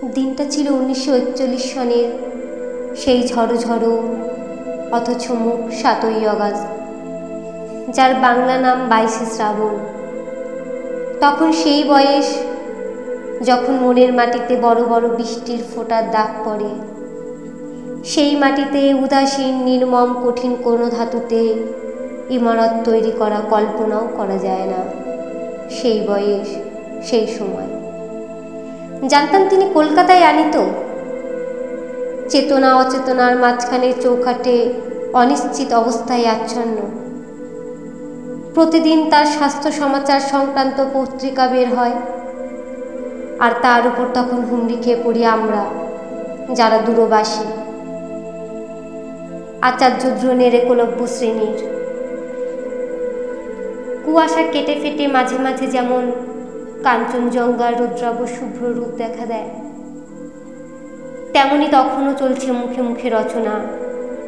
দিনটা ছিল 1941 সনের সেই ঝড়ো ঝড়ো অথচ মুখ 7ই অগাস্ট, যার বাংলা নাম 22শে শ্রাবণ। তখন সেই বয়স যখন মনের মাটিতে বড় বড় বৃষ্টির ফোঁটার দাগ পড়ে, সেই মাটিতে উদাসীন নির্মম কঠিন কোনো ধাতুতে ইমারত তৈরি করা কল্পনাও করা যায় না। সেই বয়স, সেই সময় জানতাম তিনি কলকাতায় আনিত, চেতনা অচেতনার মাঝখানে চৌখাটে অনিশ্চিত অবস্থায় আচ্ছন্ন। প্রতিদিন তার স্বাস্থ্য সমাচার সংক্রান্ত পত্রিকা বের হয়, আর তার উপর তখন হুমড়ি খেয়ে পড়ি আমরা যারা দূরবাসী, আচার্য দ্রোণের একলব্য শ্রেণীর। কুয়াশা কেটে ফেটে মাঝে মাঝে যেমন কাঞ্চনজঙ্ঘার রৌদ্রাভ শুভ্র রূপ দেখা দেয়, তেমনি তখনও চলছে মুখে মুখে রচনা,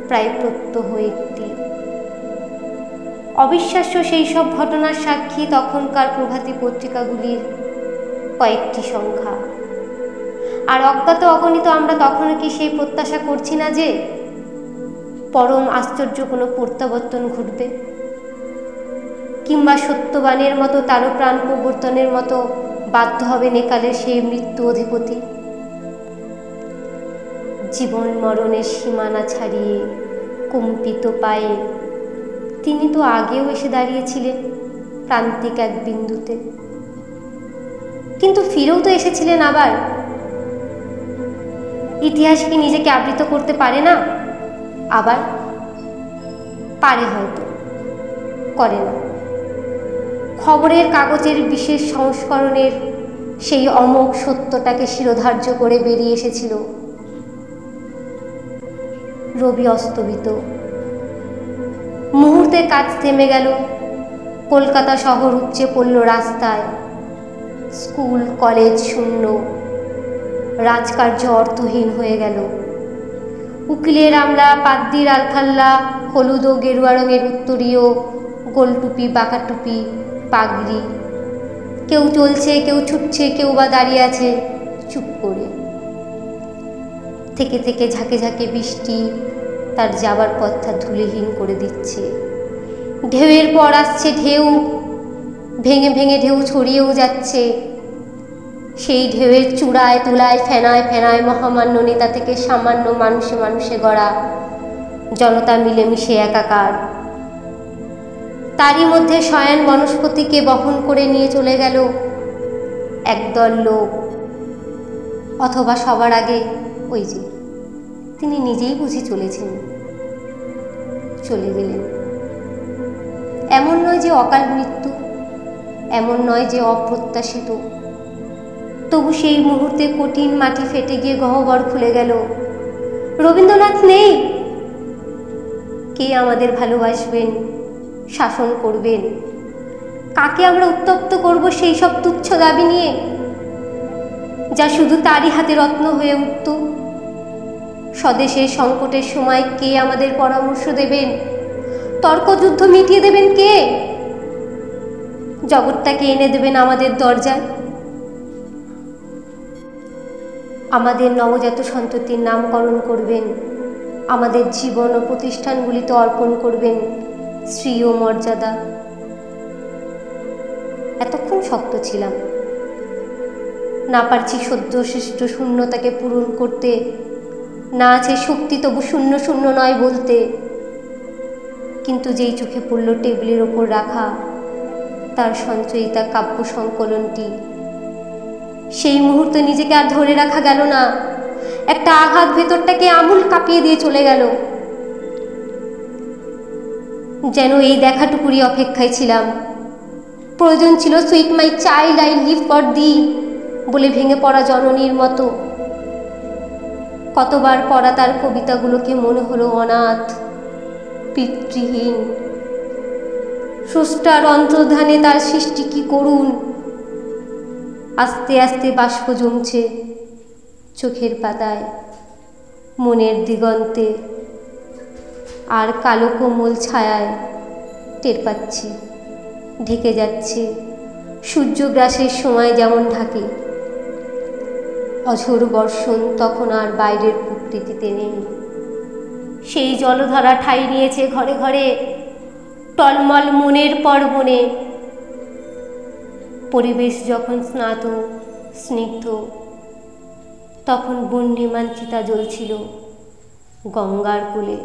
প্রায় প্রত্যহ একটি। অবিশ্বাস্য সেই সব ঘটনার সাক্ষী তখনকার প্রভাতী পত্রিকাগুলির কয়েকটি সংখ্যা। আর অজ্ঞাত অগণিত আমরা তখনও কি সেই প্রত্যাশা করছি না যে পরম আশ্চর্য কোনো প্রত্যাবর্তন ঘটবে, কিংবা সত্যবানের মতো তারও প্রাণ প্রবর্তনের মতো বাধ্য হবে নেকালের সেই মৃত্যু অধিপতি। জীবন মরণের সীমানা ছাড়িয়ে কম্পিত পায়ে তিনি তো আগেও এসে দাঁড়িয়েছিলেন প্রান্তিক এক বিন্দুতে, কিন্তু ফিরেও তো এসেছিলেন আবার। ইতিহাস কি নিজেকে আবৃত করতে পারে না? আবার পারে, হয়তো করে না। খবরের কাগজের বিশেষ সংস্করণের সেই অমোঘ সত্যটাকে শিরোধার্য করে বেরিয়ে এসেছিল। রবি অস্তমিত, মুহূর্তে কাজ থেমে গেল, কলকাতা শহর উপচে পড়ল রাস্তায়, স্কুল কলেজ শূন্য, রাজকার্য অর্থহীন হয়ে গেল। উকিলের আমলা, পাদ্দির আলখাল্লা, হলুদ ও গেরুয়া রঙের উত্তরীয়, গোলটুপি, বাঁকাটুপি, পাগড়ি, কেউ চলছে, কেউ ছুটছে, কেউ বা দাঁড়িয়ে আছে চুপ করে। থেকে থেকে ঝাঁকে ঝাঁকে বৃষ্টি তার যাবার পথটা ধুলিহীন করে দিচ্ছে। ঢেউয়ের পর আসছে ঢেউ, ভেঙে ভেঙে ঢেউ ছড়িয়েও যাচ্ছে। সেই ঢেউয়ের চূড়ায় তোলায় ফেনায় ফেনায় মহামান্য নেতা থেকে সামান্য মানুষে মানুষে গড়া জনতা মিলেমিশে একাকার। তারই মধ্যে শয়ান বনস্পতিকে বহন করে নিয়ে চলে গেল একদল লোক, অথবা সবার আগে ওই যে তিনি নিজেই বুঝি চলেছেন, চলে গেলেন। এমন নয় যে অকাল মৃত্যু, এমন নয় যে অপ্রত্যাশিত, তবু সেই মুহূর্তে কঠিন মাটি ফেটে গিয়ে গহ্বর খুলে গেল। রবীন্দ্রনাথ নেই, কে আমাদের ভালোবাসবেন, শাসন করবেন? কাকে আমরা উত্তপ্ত করব সেই সব তুচ্ছ দাবি নিয়ে, যা শুধু তারই হাতে রত্ন হয়ে উঠত? স্বদেশের সংকটের সময় কে আমাদের পরামর্শ দেবেন? তর্কযুদ্ধ মিটিয়ে দেবেন কে? জগৎটাকে এনে দেবেন আমাদের দরজায়? আমাদের নবজাত সন্ততির নামকরণ করবেন, আমাদের জীবন ও প্রতিষ্ঠানগুলিতে অর্পণ করবেন শ্রী ও মর্যাদা। এতক্ষণ শক্ত ছিলাম, না পারছি সদ্যসৃষ্ট শূন্যতাকে পূরণ করতে, না আছে শক্তি তবু শূন্য শূন্য নয় বলতে। কিন্তু যেই চোখে পড়ল টেবিলের ওপর রাখা তার সঞ্চয়িতা কাব্য সংকলনটি, সেই মুহূর্তে নিজেকে আর ধরে রাখা গেল না। একটা আঘাত ভেতরটাকে আমূল কাঁপিয়ে দিয়ে চলে গেল। যেন এই দেখাটুকুরই অপেক্ষায় ছিলাম। প্রয়োজন ছিল sweet my child I live for the বলে ভেঙে পড়া জননীর মতো। কতবার পড়া তার কবিতাগুলোকে মনে হলো অনাথ, পিতৃহীন। স্রষ্টার অন্তর্ধানে তার সৃষ্টি কি করুণ। আস্তে আস্তে বাষ্প জমছে চোখের পাতায়, মনের দিগন্তে, আর কালো কোমল ছায়ায় টের পাচ্ছি ঢেকে যাচ্ছে সূর্যগ্রাসের সময় যেমন ঢাকে। অঝোর বর্ষণ তখন আর বাইরের প্রকৃতিতে নেই। সেই জলধারা ঠাঁই নিয়েছে ঘরে ঘরে, টলমল মনের পর্বণে। পরিবেশ যখন স্নাত স্নিগ্ধ, তখন বহ্নিমান চিতা জ্বলছিল গঙ্গার কূলে।